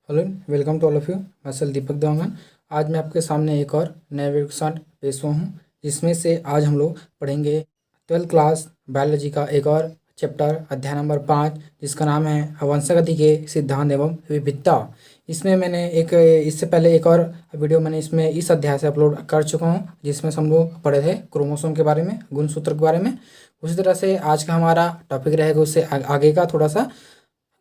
Hello, welcome to all of you. मैं सल दीपक देवांगन। आज मैं आपके सामने एक और नए वीडियो के साथ पेश हुआ हूँ, जिसमें से आज हम लोग पढ़ेंगे 12th क्लास बायोलॉजी का एक और चैप्टर, अध्याय नंबर 5, जिसका नाम है वंशागति के सिद्धांत एवं विविधता। इसमें मैंने इससे पहले एक और वीडियो मैंने इसमें इस अध्याय से अपलोड कर चुका हूँ, जिसमें हम लोग पढ़े थे क्रोमोसोम के बारे में, गुणसूत्र के बारे में। उसी तरह से आज का हमारा टॉपिक रहेगा उससे आगे का थोड़ा सा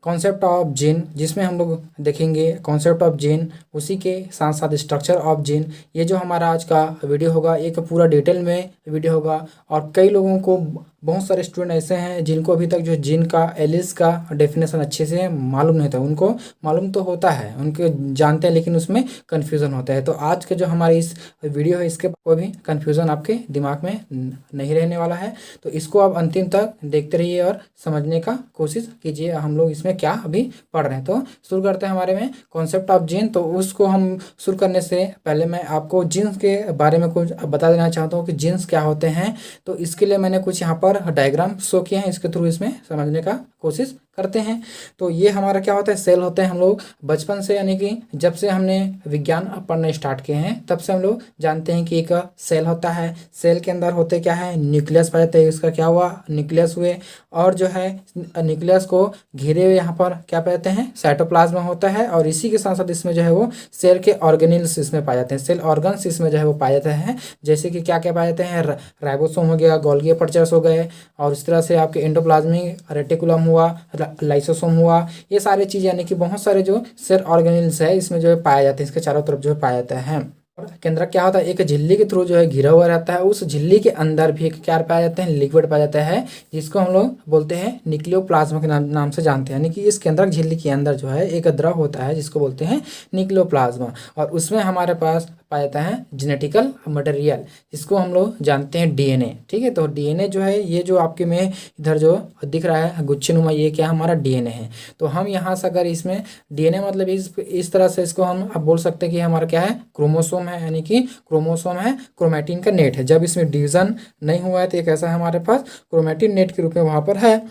कॉन्सेप्ट ऑफ जीन, जिसमें हम लोग देखेंगे कॉन्सेप्ट ऑफ जीन, उसी के साथ साथ स्ट्रक्चर ऑफ जीन। ये जो हमारा आज का वीडियो होगा एक पूरा डिटेल में वीडियो होगा। और कई लोगों को, बहुत सारे स्टूडेंट ऐसे हैं जिनको अभी तक जो जीन का एलिस का डेफिनेशन अच्छे से मालूम नहीं था। उनको मालूम तो होता है, उनके जानते हैं, लेकिन उसमें कन्फ्यूज़न होता है। तो आज के जो हमारी इस वीडियो है, इसके कोई भी कन्फ्यूज़न आपके दिमाग में नहीं रहने वाला है। तो इसको आप अंतिम तक देखते रहिए और समझने का कोशिश कीजिए हम लोग इसमें क्या अभी पढ़ रहे हैं। तो शुरू करते हैं हमारे में कॉन्सेप्ट ऑफ जीन। तो उसको हम शुरू करने से पहले मैं आपको जीन्स के बारे में कुछ बता देना चाहता हूँ कि जीन्स क्या होते हैं। तो इसके लिए मैंने कुछ यहाँ पर डायग्राम शो किए हैं, इसके थ्रू इसमें समझने का कोशिश करते हैं। तो ये हमारा क्या होता है, सेल होते हैं। हम लोग बचपन से, यानी कि जब से हमने विज्ञान पढ़ना स्टार्ट किए हैं, तब से हम लोग जानते हैं कि एक सेल होता है। सेल के अंदर होते क्या है, न्यूक्लियस पाए जाते हैं। इसका क्या हुआ, न्यूक्लियस हुए, और जो है न्यूक्लियस को घेरे हुए यहाँ पर क्या पाए जाते हैं, साइटोप्लाज्म होता है। और इसी के साथ साथ इसमें जो है वो सेल के ऑर्गेनिल्स इसमें पाए जाते हैं, सेल ऑर्गन्स इसमें जो है वो पाए जाते हैं। जैसे कि क्या क्या पाए जाते हैं, राइबोसोम हो गया, गोल्गी एपर्चर्स हो गए, और इस तरह से आपके एंडोप्लाज्मिक रेटिकुलम हुआ, लाइसोसोम हुआ। ये सारे चीज़ यानी कि बहुत सारे जो सेल ऑर्गेनिल्स है इसमें जो है पाए जाते हैं, इसके चारों तरफ जो है पाया जाता है। और केंद्रक क्या होता है, एक झिल्ली के थ्रू जो है घिरा हुआ रहता है। उस झिल्ली के अंदर भी एक क्या पाया जाता है, लिक्विड पाया जाता है, जिसको हम लोग बोलते हैं न्यूक्लियोप्लाज्म के नाम से जानते हैं। यानी कि इस केंद्रक झिल्ली के अंदर जो है एक द्रव होता है, जिसको बोलते हैं न्यूक्लियोप्लाज्म। और उसमें हमारे पास पाया जाता है जेनेटिकल मटेरियल, जिसको हम लोग जानते हैं डीएनए। ठीक है, तो डीएनए जो है, ये जो आपके में इधर जो दिख रहा है गुच्छेनुमा, ये क्या हमारा डीएनए है। तो हम यहाँ से अगर इसमें डीएनए मतलब इस तरह से इसको हम अब बोल सकते हैं कि हमारा क्या है, क्रोमोसोम है। यानी कि क्रोमोसोम है क्रोमैटिन का नेट है। जब इसमें डिवीजन नहीं हुआ है तो एक ऐसा है हमारे पास क्रोमैटिन नेट के रूप में वहाँ पर है।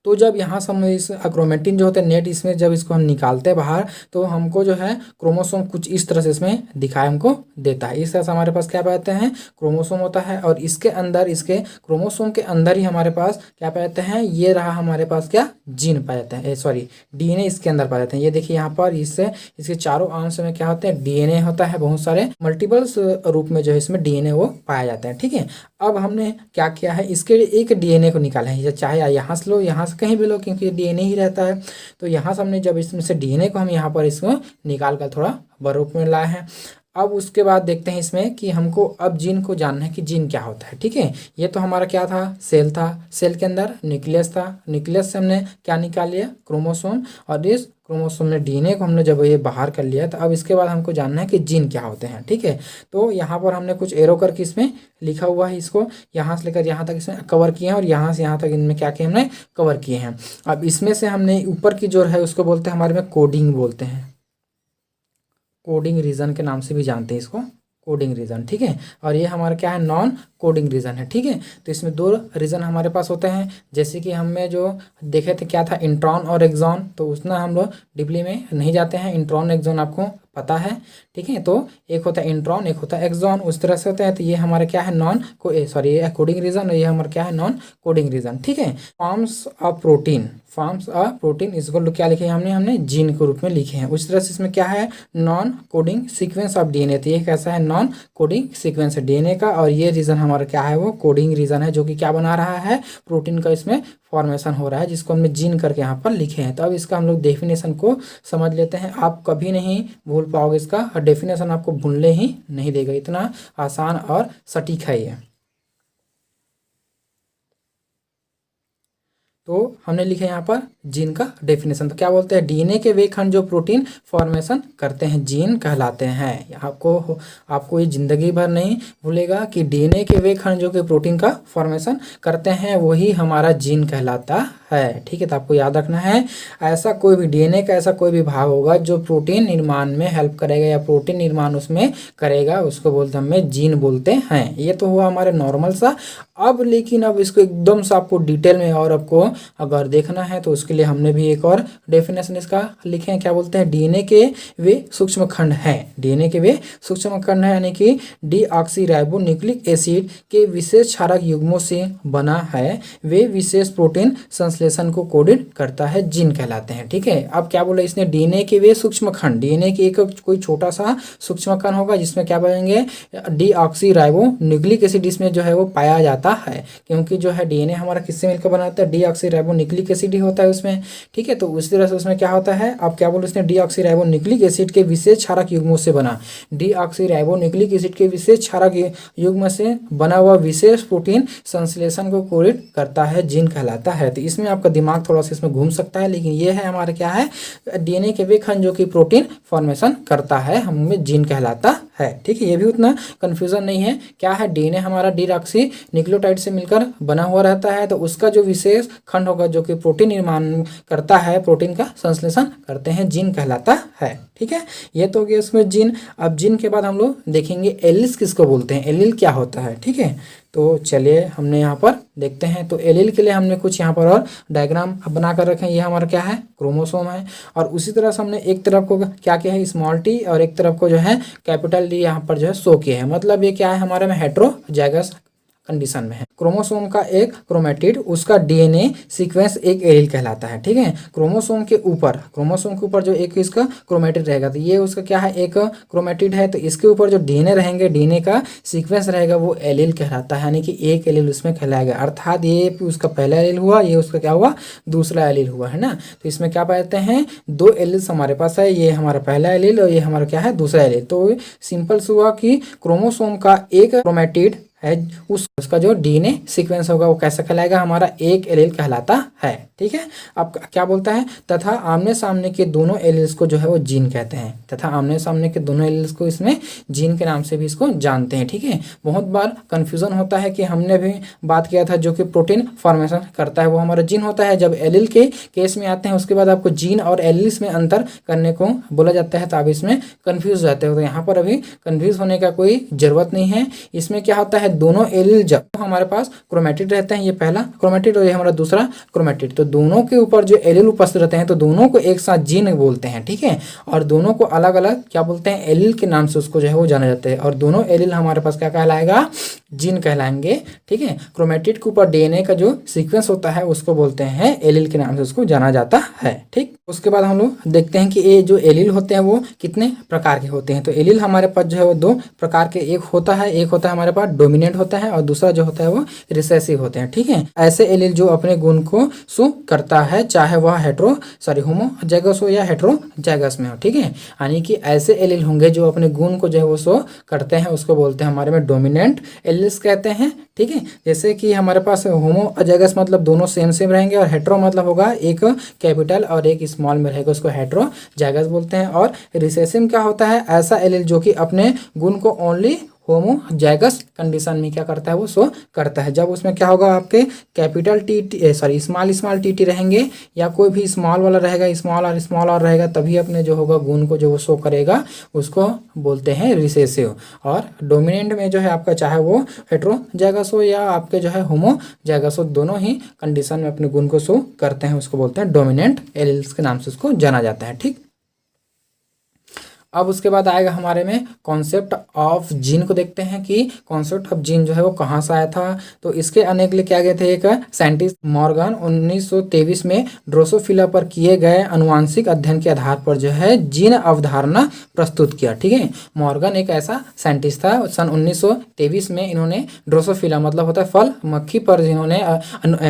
तो जब यहाँ से हम इस क्रोमेटिन जो होता है नेट, इसमें जब इसको हम निकालते हैं बाहर, तो हमको जो है क्रोमोसोम कुछ इस तरह से इसमें दिखाई हमको देता है। इस तरह से हमारे पास क्या पाते हैं, क्रोमोसोम होता है। और इसके अंदर, इसके क्रोमोसोम के अंदर ही हमारे पास क्या पाते हैं, ये रहा हमारे पास क्या, जीन पाए जाते हैं, सॉरी डीएनए इसके अंदर पाए जाते हैं। ये देखिए यहाँ पर इसके चारों अंश में क्या होते हैं, डीएनए होता है। बहुत सारे मल्टीपल्स रूप में जो है इसमें डीएनए वो पाए जाते हैं। ठीक है, अब हमने क्या किया है, इसके लिए एक डीएनए को निकाला है। चाहे यहाँ से लो, यहाँ से कहीं भी लो, क्योंकि डीएनए ही रहता है। तो यहाँ से हमने जब इसमें से डीएनए को हम यहाँ पर इसको निकाल कर थोड़ा बड़े रूप में लाए हैं। अब उसके बाद देखते हैं इसमें कि हमको अब जीन को जानना है कि जीन क्या होता है। ठीक है, ये तो हमारा क्या था, सेल था। सेल के अंदर न्यूक्लियस था। न्यूक्लियस से हमने क्या निकाल लिया, क्रोमोसोम। और इस क्रोमोसोम में डीएनए को हमने जब ये बाहर कर लिया, तो अब इसके बाद हमको जानना है कि जीन क्या होते हैं। ठीक है, तो यहाँ पर हमने कुछ एरो करके इसमें लिखा हुआ है, इसको यहाँ से लेकर यहाँ तक इसमें कवर किए हैं, और यहाँ से यहाँ तक इनमें क्या किया हमने, कवर किए हैं। अब इसमें से हमने ऊपर की जो है उसको बोलते हैं हमारे में कोडिंग बोलते हैं, कोडिंग रीजन के नाम से भी जानते हैं इसको, कोडिंग रीजन। ठीक है, और ये हमारा क्या है, नॉन कोडिंग रीजन है। ठीक है, तो इसमें दो रीजन हमारे पास होते हैं। जैसे कि हमें जो देखे थे क्या था, इंट्रॉन और एक्सॉन। तो उसमें हम लोग डिपली में नहीं जाते हैं, इंट्रॉन एक्सॉन आपको पता है। ठीक है, तो एक होता है इंट्रॉन, एक होता है एक्सॉन, उस तरह से होता है। तो ये हमारा क्या है, ये कोडिंग रीजन, और ये हमारा क्या है, नॉन कोडिंग रीजन। ठीक है, forms of protein, forms of protein इसको क्या लिखे हैं हमने जीन के रूप में लिखे हैं। उस तरह से इसमें क्या है, non coding sequence of DNA. तो ये कैसा है, नॉन कोडिंग सीक्वेंस है डीएनए का। और ये रीजन हमारा क्या है, वो कोडिंग रीजन है, जो कि क्या बना रहा है, प्रोटीन का इसमें फॉर्मेशन हो रहा है, जिसको हमने जीन करके यहाँ पर लिखे हैं। तो अब इसका हम लोग डेफिनेशन को समझ लेते हैं। आप कभी नहीं भूल पाओगे इसका, और डेफिनेशन आपको भूलने ही नहीं देगा, इतना आसान और सटीक है ये। तो हमने लिखा यहाँ पर जीन का डेफिनेशन। तो क्या बोलते हैं, डीएनए के वे खंड जो प्रोटीन फॉर्मेशन करते हैं, जीन कहलाते हैं। आपको ये जिंदगी भर नहीं भूलेगा कि डीएनए के वे खंड जो कि प्रोटीन का फॉर्मेशन करते हैं, वही हमारा जीन कहलाता है। ठीक है, तो आपको याद रखना है ऐसा कोई भी डीएनए का ऐसा कोई भी भाग होगा जो प्रोटीन निर्माण में हेल्प करेगा या प्रोटीन निर्माण उसमें करेगा, उसको बोलते हैं, हमें जीन बोलते हैं। ये तो हुआ हमारे नॉर्मल सा। अब लेकिन अब इसको एकदम से आपको डिटेल में और आपको अगर देखना है तो उसके लिए हमने भी एक और डेफिनेशन इसका लिखे हैं। क्या बोलते हैं? डीएनए के वे सूक्ष्म खंड हैं। डीएनए के वे सूक्ष्म खंड है यानी कि डीऑक्सीराइबोन्यूक्लिक एसिड के विशेष क्षारक युग्मों से बना है। वे विशेष प्रोटीन संश्लेषण को कोडित करता है, जीन कहलाते हैं। ठीक है, अब क्या बोला इसने? डीएनए के वे सूक्ष्म खंड, डीएनए के एक कोई छोटा सा सूक्ष्म खंड होगा जिसमें क्या बोलेंगे? डीऑक्सीराइबोन्यूक्लिक एसिड इसमें जो है वो पाया जाता है, क्योंकि जो है डीएनए हमारा किससे मिलकर बना होता है? डीऑक्सीराइबोन्यूक्लिक एसिड ही होता है उसमें। ठीक है, तो उस तरह से उसमें क्या होता है? अब क्या बोले इसने? डीऑक्सीराइबोन्यूक्लिक एसिड के विशेष क्षारक युग्मों से बना, डीऑक्सीराइबोन्यूक्लिक एसिड के विशेष क्षारक युग्म से बना हुआ विशेष प्रोटीन संश्लेषण को कोडित करता है, जीन कहलाता है। तो इसमें आपका दिमाग थोड़ा सा इसमें घूम सकता है, लेकिन ये है हमारा क्या है? डीएनए के वे खंड जो कि प्रोटीन फॉर्मेशन करता है, हमें जीन कहलाता है। ठीक है, ये भी उतना कंफ्यूजन नहीं है। क्या है? डीएनए हमारा डीऑक्सी न्यूक्लियोटाइड से मिलकर बना हुआ रहता है, तो उसका जो विशेष खंड होगा जो कि प्रोटीन निर्माण करता है, प्रोटीन का संश्लेषण करते हैं, जीन कहलाता है। ठीक है, ये तो हो गया इसमें जीन। अब जीन के बाद हम लोग देखेंगे एलील्स किसको बोलते हैं, एलील क्या होता है। ठीक है, तो चलिए हमने यहाँ पर देखते हैं। तो एलील के लिए हमने कुछ यहाँ पर और डायग्राम बना कर रखे हैं। ये हमारा क्या है? क्रोमोसोम है। और उसी तरह से हमने एक तरफ को क्या किया है? स्मॉल टी, और एक तरफ को जो है कैपिटल डी यहाँ पर जो है शो किया है। मतलब ये क्या है? हमारे में हेटेरोजाइगस कंडीशन में है। क्रोमोसोम का एक क्रोमेटिड, उसका डीएनए सीक्वेंस एक एलील कहलाता है। ठीक है, क्रोमोसोम के ऊपर जो एक इसका क्रोमेटिड रहेगा, तो ये उसका क्या है? एक क्रोमेटिड है, तो इसके ऊपर जो डीएनए रहेंगे, डीएनए का सीक्वेंस रहेगा, वो एलील कहलाता है, यानी कि एक एलील उसमें कहलाएगा। अर्थात ये उसका पहला एलील हुआ, ये उसका क्या हुआ? दूसरा एलील हुआ, है ना। तो इसमें क्या पाते हैं? दो एलील्स हमारे पास है, ये हमारा पहला एलील और ये हमारा क्या है? दूसरा एलील। तो सिंपल से हुआ कि क्रोमोसोम का एक क्रोमेटिड है, उसका जो डीएनए सीक्वेंस होगा वो कैसा कहलाएगा? हमारा एक एलील कहलाता है। ठीक है, अब क्या बोलता है? तथा आमने सामने के दोनों एलील्स को जो है वो जीन कहते हैं। तथा आमने सामने के दोनों एलील्स को इसमें जीन के नाम से भी इसको जानते हैं। ठीक है, बहुत बार कंफ्यूजन होता है कि हमने भी बात किया था जो कि प्रोटीन फॉर्मेशन करता है वो हमारा जीन होता है। जब एलील के केस में आते हैं उसके बाद आपको जीन और एलील्स में अंतर करने को बोला जाता है, तो आप इसमें कन्फ्यूज हो जाते हो। तो यहाँ पर अभी कन्फ्यूज होने का कोई जरूरत नहीं है। इसमें क्या होता है? दोनों एलील जब हमारे पास क्रोमेटिड रहते हैं, ये पहला क्रोमेटिड और ये हमारा दूसरा क्रोमेटिड, तो दोनों के ऊपर जो एलील उपस्थित रहते हैं तो दोनों को एक साथ जीन बोलते हैं। ठीक है, और दोनों को अलग अलग क्या बोलते हैं? एलील के नाम से उसको जो है वो जाना जाता है, और दोनों एलील हमारे पास क्या कहलाएगा? जीन कहलाएंगे। ठीक है, क्रोमेटिड के ऊपर डीएनए का जो सीक्वेंस होता है उसको बोलते हैं एलील के नाम से उसको जाना जाता है। ठीक, उसके बाद हम लोग देखते हैं कि ये जो एलील होते हैं वो कितने प्रकार के होते हैं। तो एलील हमारे पास जो है वो दो प्रकार के एक होता है हमारे पास डोमिनेंट होता है और दूसरा जो होता है वो रिसेसिव होते हैं। ठीक है, ऐसे एलील जो अपने गुण को शो करता है, चाहे वह होमोजाइगस हो या हेटेरोजाइगस में हो। ठीक है, यानी कि ऐसे एलील होंगे जो अपने गुण को जो है वो शो करते हैं, उसको बोलते हैं हमारे में डोमिनेंट एलील्स कहते हैं। ठीक है, जैसे कि हमारे पास होमोजाइगस मतलब दोनों सेम रहेंगे, और हेटेरो मतलब होगा एक कैपिटल और एक स्मॉल में रहेगा, उसको हेटेरोजाइगस बोलते हैं। और रिसेसिव क्या होता है? ऐसा एलील जो कि अपने गुण को ओनली होमोजाइगस कंडीशन में क्या करता है? वो शो करता है। जब उसमें क्या होगा? आपके कैपिटल स्मॉल टी रहेंगे या कोई भी स्मॉल वाला रहेगा, स्मॉल और रहेगा, तभी अपने जो होगा गुण को जो वो शो करेगा, उसको बोलते हैं रिसेसिव। और डोमिनेंट में जो है आपका चाहे वो हेटेरोजाइगस हो या आपके जो है होमोजाइगस हो, दोनों ही कंडीशन में अपने गुण को शो करते हैं, उसको बोलते हैं डोमिनेंट एलील्स के नाम से उसको जाना जाता है। ठीक, अब उसके बाद आएगा हमारे में कॉन्सेप्ट ऑफ जीन को देखते हैं कि कॉन्सेप्ट ऑफ जीन जो है वो कहाँ से आया था। तो इसके आने के लिए क्या गए थे? एक साइंटिस्ट मॉर्गन 1923 में ड्रोसोफिला पर किए गए अनुवांशिक अध्ययन के आधार पर जो है जीन अवधारणा प्रस्तुत किया। ठीक है, मॉर्गन एक ऐसा साइंटिस्ट था, सन 1923 में इन्होंने ड्रोसोफिला मतलब होता है फल मक्खी पर जिन्होंने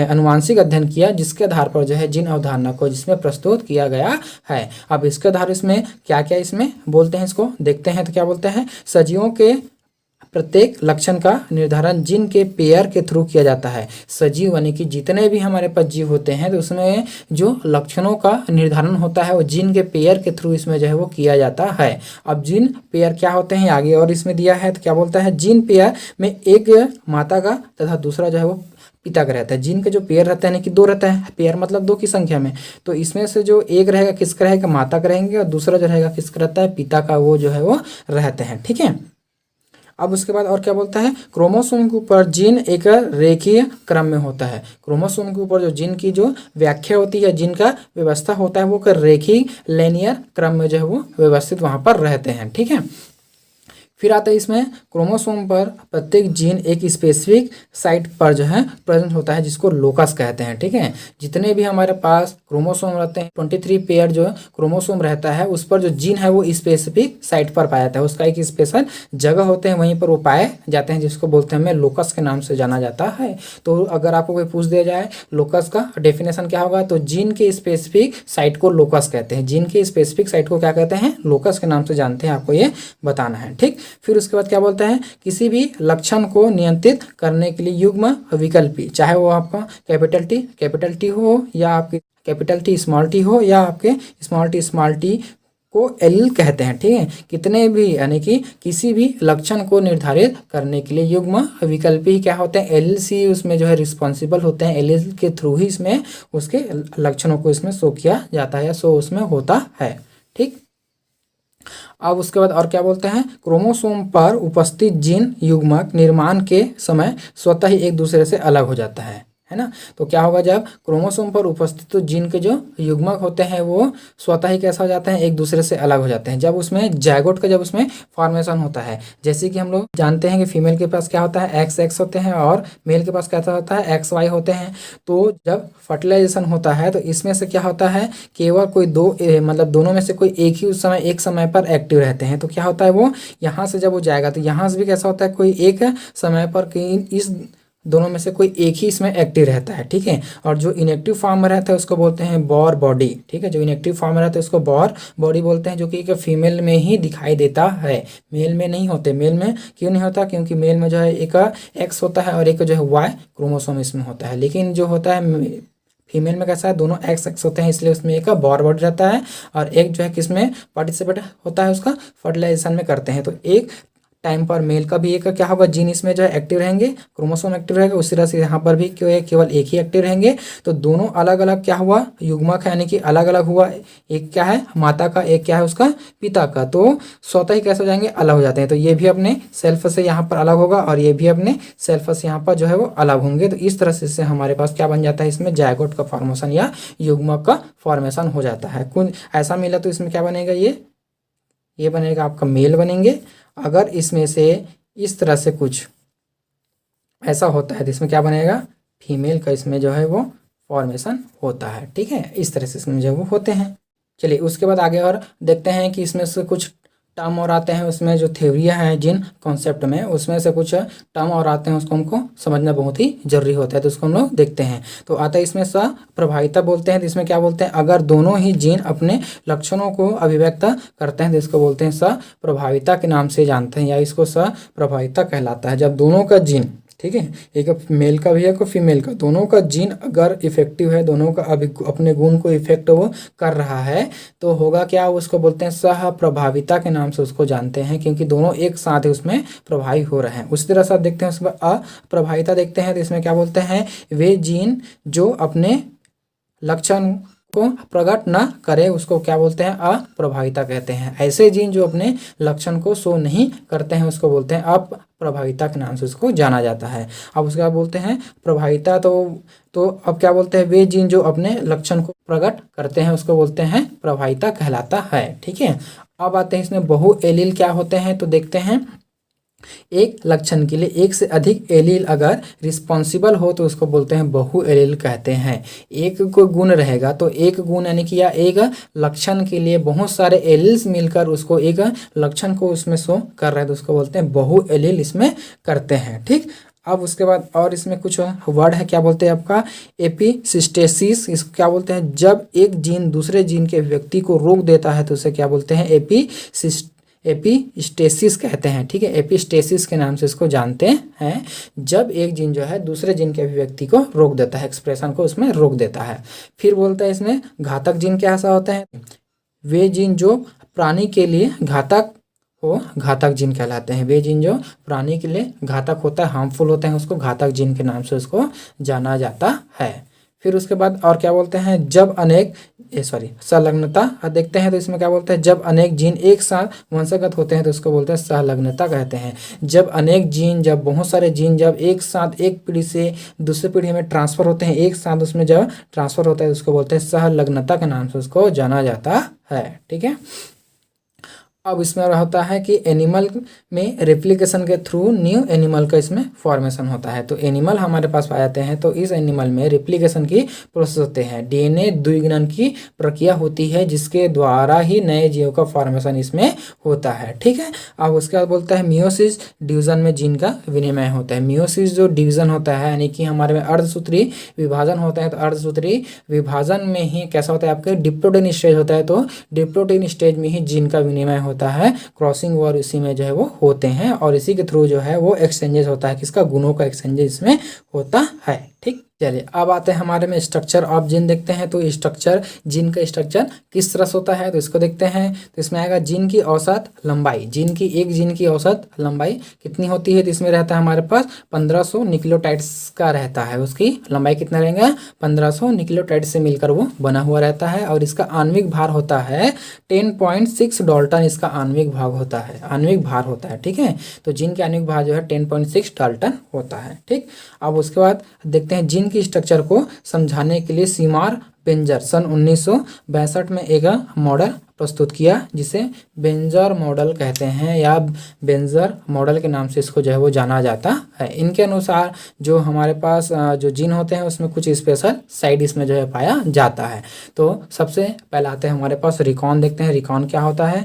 अनुवांशिक अध्ययन किया, जिसके आधार पर जो है जीन अवधारणा को जिसमें प्रस्तुत किया गया है। अब इसके आधार इसमें क्या क्या इसमें बोलते हैं, इसको देखते हैं। तो क्या बोलते हैं? सजीवों के प्रत्येक लक्षण का निर्धारण जीन के पेयर के थ्रू किया जाता है। सजीव यानी कि जितने भी हमारे पास जीव होते हैं तो उसमें जो लक्षणों का निर्धारण होता है वो जीन के पेयर के थ्रू इसमें जो है वो किया जाता है। अब जीन पेयर क्या होते हैं आगे और इसमें दिया है। तो क्या बोलता है? जीन पेयर में एक माता का तथा दूसरा जो है वो पिता का रहता है। जीन के जो पेयर रहता है यानी कि 2 रहता है, पेयर मतलब 2 की संख्या में, तो इसमें से जो एक रहेगा किसका रहेगा, माता का रहेंगे, और दूसरा जो रहेगा किसका रहता है, पिता का, वो जो है वो रहते हैं। ठीक है। अब उसके बाद और क्या बोलता है, क्रोमोसोम के ऊपर जीन एक रेखीय क्रम में होता है। क्रोमोसोम के ऊपर जो जीन की जो व्याख्या होती है, जीन का व्यवस्था होता है, वो कर रेखीय लेनियर क्रम में जो है वो व्यवस्थित वहाँ पर रहते हैं। ठीक है। फिर आता है इसमें क्रोमोसोम पर प्रत्येक जीन एक स्पेसिफिक साइट पर जो है प्रेजेंट होता है, जिसको लोकस कहते हैं। ठीक है। जितने भी हमारे पास क्रोमोसोम रहते हैं, 23 पेयर जो क्रोमोसोम रहता है, उस पर जो जीन है वो स्पेसिफिक साइट पर पाया जाता है, उसका एक स्पेशल जगह होते हैं, वहीं पर वो पाए जाते हैं, जिसको बोलते हैं हमें लोकस के नाम से जाना जाता है। तो अगर आपको कोई पूछ दिया जाए लोकस का डेफिनेशन क्या होगा, तो जीन के स्पेसिफिक साइट को लोकस कहते हैं। जीन के स्पेसिफिक साइट को क्या कहते हैं, लोकस के नाम से जानते हैं, आपको ये बताना है। ठीक। फिर उसके बाद क्या बोलता है, किसी भी लक्षण को नियंत्रित करने के लिए युग्म विकल्पी, चाहे वो आपका कैपिटल टी हो, या आपके कैपिटल टी स्मॉल टी हो, या आपके स्मॉल टी को एल कहते हैं। ठीक है। कितने भी यानी कि किसी भी लक्षण को निर्धारित करने के लिए युग्म विकल्पी क्या होते हैं, एलएलसी उसमें जो है रिस्पॉन्सिबल होते हैं, एलएल के थ्रू ही इसमें उसके लक्षणों को इसमें शो किया जाता है, या शो उसमें होता है। ठीक। अब उसके बाद और क्या बोलते हैं, क्रोमोसोम पर उपस्थित जीन युग्मक निर्माण के समय स्वतः ही एक दूसरे से अलग हो जाता है ना। तो क्या होगा, जब क्रोमोसोम पर उपस्थित तो जीन के जो युग्मक होते हैं वो स्वतः ही कैसा हो जाते हैं, एक दूसरे से अलग हो जाते हैं, जब उसमें जायगोट का जब उसमें फॉर्मेशन होता है। जैसे कि हम लोग जानते हैं कि फीमेल के पास क्या होता है, एक्स एक्स होते हैं, और मेल के पास कैसा होता है, एक्स वाई होते हैं। तो जब फर्टिलाइजेशन होता है तो इसमें से क्या होता है, केवल कोई मतलब दोनों में से कोई एक ही उस समय एक समय पर एक्टिव रहते हैं। तो क्या होता है, वो यहाँ से जब वो जाएगा तो यहाँ से भी कैसा होता है, कोई एक समय पर इस दोनों में से कोई एक ही इसमें एक्टिव रहता है। ठीक है। और जो इनएक्टिव फॉर्म में रहता है उसको बोलते हैं बॉर बॉडी। ठीक है। जो इनएक्टिव फॉर्म में रहता है उसको बॉर बॉडी बोलते हैं, जो कि एक फीमेल में ही दिखाई देता है, मेल में नहीं होते। मेल में क्यों नहीं होता, क्योंकि मेल में जो है एक एक्स होता है और एक जो है वाई क्रोमोसोम इसमें होता है, लेकिन जो होता है फीमेल में कैसा है, दोनों एक्स एक्स होते हैं, इसलिए उसमें एक बॉर बॉडी रहता है, और एक जो है किसमें पार्टिसिपेट होता है, उसका फर्टिलाइजेशन में करते हैं। तो एक टाइम पर मेल का भी एक क्या होगा, जीन इसमें जो है एक्टिव रहेंगे, क्रोमोसोम एक्टिव रहेगा, उसी तरह से यहाँ पर भी क्यों है, केवल एक ही एक्टिव रहेंगे। तो दोनों अलग अलग क्या हुआ, युग्मक है, यानी कि अलग अलग हुआ। एक क्या है माता का, एक क्या है उसका पिता का, तो स्वतः ही कैसे हो जाएंगे, अलग हो जाते हैं। तो ये भी अपने सेल्फ से यहाँ पर अलग होगा, और ये भी अपने सेल्फ से यहाँ पर जो है वो अलग होंगे। तो इस तरह से हमारे पास क्या बन जाता है, इसमें जायगोट का फॉर्मेशन या युग्मक का फॉर्मेशन हो जाता है। कुछ ऐसा मिला तो इसमें क्या बनेगा, ये बनेगा आपका मेल बनेंगे। अगर इसमें से इस तरह से कुछ ऐसा होता है तो इसमें क्या बनेगा, फीमेल का इसमें जो है वो फॉर्मेशन होता है। ठीक है। इस तरह से इसमें जो वो होते हैं। चलिए उसके बाद आगे और देखते हैं कि इसमें से कुछ टर्म और आते हैं, उसमें जो थ्योरियाँ हैं जिन कॉन्सेप्ट में, उसमें से कुछ टर्म और आते हैं, उसको हमको समझना बहुत ही जरूरी होता है। तो उसको हम लोग देखते हैं। तो आता है इसमें प्रभाविता बोलते हैं, तो इसमें क्या बोलते हैं, अगर दोनों ही जीन अपने लक्षणों को अभिव्यक्त करते हैं तो इसको बोलते हैं प्रभाविता के नाम से जानते हैं, या इसको प्रभाविता कहलाता है। जब दोनों का जीन, ठीक है, एक मेल का भी है, एक फीमेल का, दोनों का जीन अगर इफेक्टिव है, दोनों का अभी अपने गुण को इफेक्ट वो कर रहा है, तो होगा क्या, उसको बोलते हैं सह प्रभाविता के नाम से उसको जानते हैं, क्योंकि दोनों एक साथ उसमें प्रभावी हो रहे हैं। उसी तरह से आप देखते हैं उसमें अप्रभाविता देखते हैं, तो इसमें क्या बोलते हैं, वे जीन जो अपने लक्षण को प्रकट न करे उसको क्या बोलते हैं, अप्रभाविता कहते हैं। ऐसे जीन जो अपने लक्षण को शो नहीं करते हैं उसको बोलते हैं अप्रभाविता के नाम से उसको जाना जाता है। अब उसके बाद बोलते हैं प्रभाविता, तो अब क्या बोलते हैं, वे जीन जो अपने लक्षण को प्रकट करते हैं उसको बोलते हैं प्रभाविता कहलाता है। ठीक है। अब आते हैं इसमें बहु एलील क्या होते हैं, तो देखते हैं एक लक्षण के लिए एक से अधिक एलील अगर रिस्पॉन्सिबल हो तो उसको बोलते हैं बहु एलील कहते हैं। एक कोई गुण रहेगा तो एक गुण यानी कि या एक लक्षण के लिए बहुत सारे एलील्स मिलकर उसको एक लक्षण को उसमें शो कर रहे हैं, तो उसको बोलते हैं बहु एलील इसमें करते हैं। ठीक। अब उसके बाद और इसमें कुछ वर्ड है, क्या बोलते हैं आपका एपिसिस्टेसिस, इसको क्या बोलते हैं, जब एक जीन दूसरे जीन के व्यक्ति को रोक देता है तो उसे क्या बोलते हैं, एपिस्टेसिस कहते हैं। ठीक है। एपिस्टेसिस के नाम से इसको जानते हैं, जब एक जीन जो है दूसरे जीन के अभिव्यक्ति को रोक देता है, एक्सप्रेशन को उसमें रोक देता है। फिर बोलता है इसमें घातक जीन क्या ऐसा होता है, वे जीन जो प्राणी के लिए घातक वो घातक जीन कहलाते हैं। वे जीन जो प्राणी के लिए घातक होता है, हार्मफुल होते हैं, उसको घातक जीन के नाम से उसको जाना जाता है। फिर उसके बाद और क्या बोलते हैं, जब अनेक संलग्नता देखते हैं तो इसमें क्या बोलते हैं, जब अनेक जीन एक साथ वंशगत होते हैं तो उसको बोलते हैं संलग्नता कहते हैं। जब अनेक जीन, जब बहुत सारे जीन जब एक साथ एक पीढ़ी से दूसरी पीढ़ी में ट्रांसफर होते हैं, एक साथ उसमें जब ट्रांसफर होता है तो उसको बोलते हैं संलग्नता के नाम से उसको जाना जाता है। ठीक है। अब इसमें होता है कि एनिमल में रेप्लिकेशन के थ्रू न्यू एनिमल का इसमें फॉर्मेशन होता है। तो एनिमल हमारे पास पाए जाते हैं तो इस एनिमल में रेप्लिकेशन की प्रोसेस होते हैं, डीएनए द्विगुणन की प्रक्रिया होती है जिसके द्वारा ही नए जीवों का फॉर्मेशन इसमें होता है। ठीक है। अब उसके बाद बोलता है मियोसिस डिवीजन में जीन का विनिमय होता है। मियोसिस जो डिवीजन होता है यानी कि हमारे में अर्धसूत्री विभाजन होता है, तो अर्धसूत्री विभाजन में ही कैसा होता है, आपके डिप्लोडेन स्टेज होता है, तो डिप्लोडेन स्टेज में ही जीन का विनिमय होता है, क्रॉसिंग वॉर इसी में जो है वो होते हैं और इसी के थ्रू जो है वो एक्सचेंजेस होता है, किसका, गुणों का एक्सचेंजेस इसमें होता है। ठीक। चलिए अब आते हैं हमारे में स्ट्रक्चर ऑफ जीन देखते हैं। तो स्ट्रक्चर, जीन का स्ट्रक्चर किस तरह से होता है तो इसको देखते हैं। तो इसमें आएगा जीन की औसत लंबाई, जीन की एक जीन की औसत लंबाई कितनी होती है, तो इसमें रहता है हमारे पास 1500 न्यूक्लियोटाइड्स का रहता है। उसकी लंबाई कितना रहेगा, 1500 न्यूक्लियोटाइड से मिलकर वो बना हुआ रहता है और इसका आणविक भार होता है 10.6 डाल्टन, इसका आणविक भाग होता है, आणविक भार होता है। ठीक है। तो जीन का आणविक भार जो है 10.6 डाल्टन होता है। ठीक। अब उसके बाद देखते हैं जीन की स्ट्रक्चर को समझाने के लिए सीमार बेंजर सन 1962 में एक मॉडल प्रस्तुत किया जिसे बेंजर मॉडल कहते हैं या बेंजर मॉडल के नाम से इसको जो है वो जाना जाता है। इनके अनुसार जो हमारे पास जो जीन होते हैं उसमें कुछ स्पेशल साइड इसमें जो है पाया जाता है। तो सबसे पहले आते हैं हमारे पास रिकॉन, देखते हैं रिकॉन क्या होता है।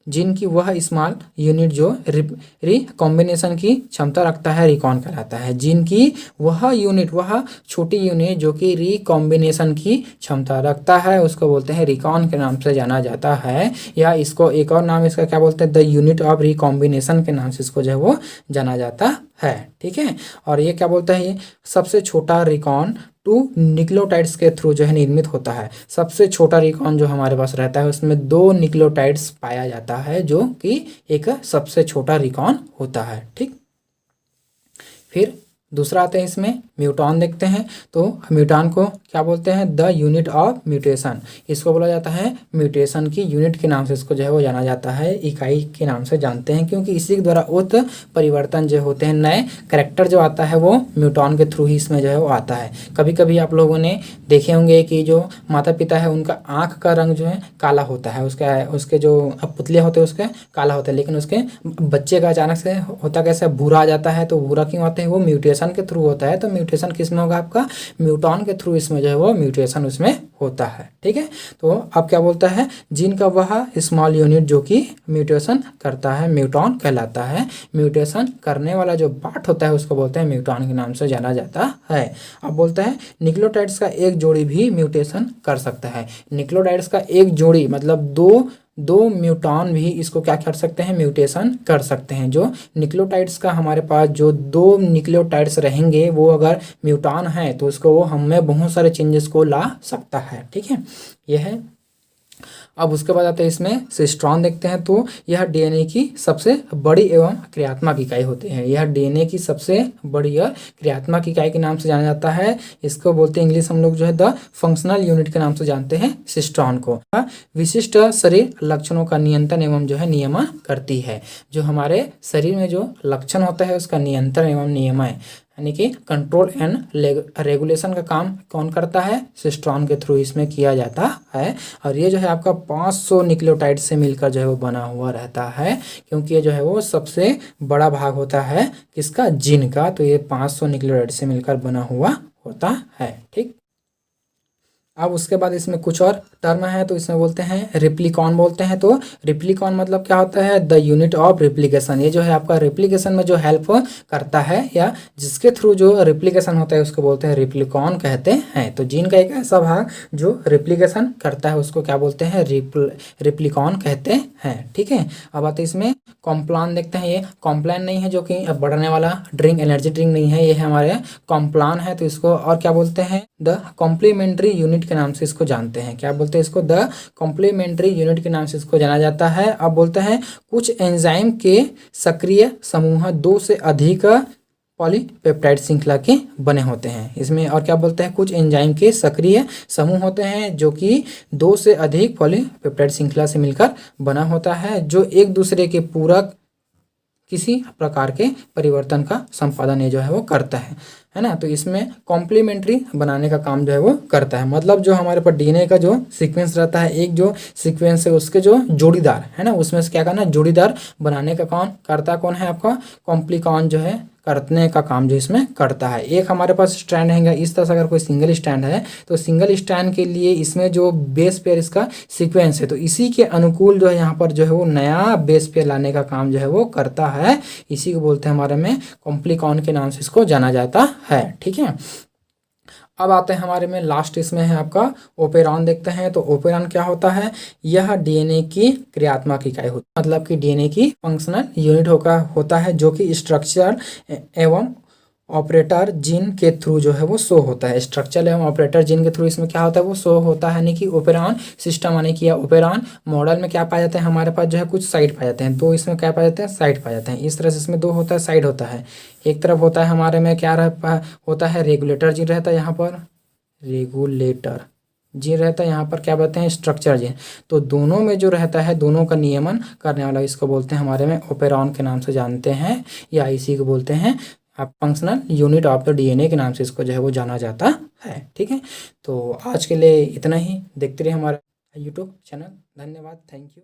जीन की वह स्मॉल यूनिट जो रिकॉम्बिनेशन की क्षमता रखता है रिकॉन कहलाता है। जीन की वह यूनिट, वह छोटी यूनिट जो कि रिकॉम्बिनेशन की क्षमता रखता है उसको बोलते हैं रिकॉन के नाम से जाना जाता है, या इसको एक और नाम इसका क्या बोलते हैं, द यूनिट ऑफ रिकॉम्बिनेशन के नाम से इसको जो है वो जाना जाता है। ठीक है। और ये क्या बोलता है, ये सबसे छोटा रिकॉन 2 न्यूक्लियोटाइड्स के थ्रू जो है निर्मित होता है। सबसे छोटा रिकॉन जो हमारे पास रहता है उसमें 2 न्यूक्लियोटाइड्स पाया जाता है जो कि एक सबसे छोटा रिकॉन होता है। ठीक। फिर दूसरा आते हैं इसमें म्यूटॉन देखते हैं। तो म्यूटॉन को क्या बोलते हैं, द यूनिट ऑफ म्यूटेशन, इसको बोला जाता है म्यूटेशन की यूनिट के नाम से इसको जो है वो जाना जाता है, इकाई के नाम से जानते हैं, क्योंकि इसी के द्वारा परिवर्तन जो होते हैं, नए कैरेक्टर जो आता है वो म्यूटॉन के थ्रू ही इसमें जो है वो आता है। कभी कभी आप लोगों ने देखे होंगे कि जो माता पिता है उनका आँख का रंग जो है काला होता है, उसके जो पुतले होते हैं उसके काला होता है, लेकिन उसके बच्चे का अचानक से होता कैसे, भूरा आ जाता है। तो भूरा क्यों आते हैं, वो म्यूटेशन के थ्रू होता है। तो म्यूटेशन किस में होगा, आपका म्यूटॉन के थ्रू इसमें जो है वो म्यूटेशन उसमें होता है। ठीक है। तो अब क्या बोलता है, जीन का वह स्मॉल यूनिट जो कि म्यूटेशन करता है म्यूटॉन कहलाता है। म्यूटेशन करने वाला जो पार्ट होता है उसको बोलते हैं म्यूटॉन के नाम से जाना जाता है। अब बोलता है न्यूक्लियोटाइड्स का एक जोड़ी भी म्यूटेशन कर सकता है। न्यूक्लियोटाइड्स का एक जोड़ी मतलब दो म्यूटॉन भी इसको क्या कर सकते हैं, म्यूटेशन कर सकते हैं। जो न्यूक्लियोटाइड्स का हमारे पास जो 2 न्यूक्लियोटाइड्स रहेंगे वो अगर म्यूटॉन है तो उसको वो हमें बहुत सारे चेंजेस को ला सकता है। ठीक है। यह है। अब उसके बाद आते हैं इसमें सिस्ट्रॉन देखते हैं। तो यह डीएनए की सबसे बड़ी एवं क्रियात्मक इकाई होते हैं। यह डीएनए की सबसे बड़ी और क्रियात्मक इकाई के नाम से जाना जाता है। इसको बोलते हैं इंग्लिश हम लोग जो है द फंक्शनल यूनिट के नाम से जानते हैं सिस्ट्रॉन को। विशिष्ट शरीर लक्षणों का नियंत्रण एवं जो है नियमन करती है। जो हमारे शरीर में जो लक्षण होता है उसका नियंत्रण एवं नियमन यानी कि कंट्रोल एंड रेगुलेशन का काम कौन करता है, सिस्ट्रॉन के थ्रू इसमें किया जाता है। और ये जो है आपका 500 न्यूक्लियोटाइड से मिलकर जो है वो बना हुआ रहता है, क्योंकि ये जो है वो सबसे बड़ा भाग होता है किसका, जीन का। तो ये 500 न्यूक्लियोटाइड से मिलकर बना हुआ होता है। ठीक। अब उसके बाद इसमें कुछ और टर्म है। तो इसमें बोलते हैं रिप्लिकॉन बोलते हैं। तो रिप्लिकॉन मतलब क्या होता है, द यूनिट ऑफ रिप्लिकेशन। ये जो है आपका रिप्लिकेशन में जो हेल्प करता है या जिसके थ्रू जो रिप्लिकेशन होता है उसको बोलते हैं रिप्लिकॉन कहते हैं। तो जीन का एक ऐसा भाग जो रिप्लिकेशन करता है उसको क्या बोलते हैं, रिप्लिकॉन कहते हैं। ठीक है। अब आते इसमें कॉम्प्लान देखते हैं। ये कॉम्प्लान नहीं है जो कि बढ़ने वाला ड्रिंक, एनर्जी ड्रिंक नहीं है, ये हमारे कॉम्प्लान है। तो इसको और क्या बोलते हैं, द कॉम्प्लीमेंट्री यूनिट के नाम से इसको जानते हैं। क्या बोलते हैं इसको? द कॉम्प्लीमेंट्री यूनिट के नाम से इसको जाना जाता है। अब बोलते हैं कुछ एंजाइम के सक्रिय समूह 2 से अधिक पॉलीपेप्टाइड श्रृंखला के बने होते हैं इसमें। और क्या बोलते हैं? कुछ एंजाइम के सक्रिय समूह होते हैं जो कि 2 से अधिक पॉलीपेप्टाइड श्रृंखला से मिलकर बना होता है, जो एक दूसरे के पूरक किसी प्रकार के परिवर्तन का संपादन ये जो है वो करता है ना। तो इसमें कॉम्प्लीमेंट्री बनाने का काम जो है वो करता है। मतलब जो हमारे पास डीएनए का जो सीक्वेंस रहता है, एक जो सीक्वेंस है उसके जो जोड़ीदार है ना, उसमें से क्या करना है? जोड़ीदार बनाने का काम करता कौन है? आपका कॉम्प्लिकॉन जो है करने का काम जो इसमें करता है। एक हमारे पास स्ट्रैंड है, इस तरह से अगर कोई सिंगल स्ट्रैंड है तो सिंगल स्ट्रैंड के लिए इसमें जो बेस पेयर इसका सीक्वेंस है, तो इसी के अनुकूल जो है यहाँ पर जो है वो नया बेस पेयर लाने का काम जो है वो करता है। इसी को बोलते हैं हमारे में कॉम्प्लिकॉन के नाम से इसको जाना जाता है। ठीक है, अब आते हैं हमारे में लास्ट इसमें है आपका ओपेरॉन। देखते हैं तो ओपेरॉन क्या होता है? यह डीएनए की क्रियात्मक इकाई होती है, मतलब कि डीएनए की फंक्शनल यूनिट होता है जो कि स्ट्रक्चर एवं ऑपरेटर जीन के थ्रू जो है वो शो होता है। स्ट्रक्चर एवं ऑपरेटर जीन के थ्रू इसमें क्या होता है? वो शो होता है, यानी कि ओपेरॉन सिस्टम, यानी कि ओपेरॉन मॉडल में क्या पाए जाते हैं? हमारे पास जो है कुछ साइड पाए जाते हैं, 2 इसमें क्या पाए जाते हैं? साइड पाए जाते हैं। इस तरह से इसमें 2 होता है, साइड होता है। एक तरफ होता है हमारे में क्या होता है? रेगुलेटर जीन रहता है, यहाँ पर रेगुलेटर जीन रहता है, यहाँ पर क्या बोलते हैं? Structure gene. तो दोनों में जो रहता है, दोनों का नियमन करने वाला, इसको बोलते हैं हमारे में ओपेरॉन के नाम से जानते हैं, या इसी को बोलते हैं आप functional unit of the DNA के नाम से इसको जो है वो जाना जाता है। ठीक है, तो आज के लिए इतना ही। देखते रहिए हमारा यूट्यूब चैनल। धन्यवाद, थैंक यू।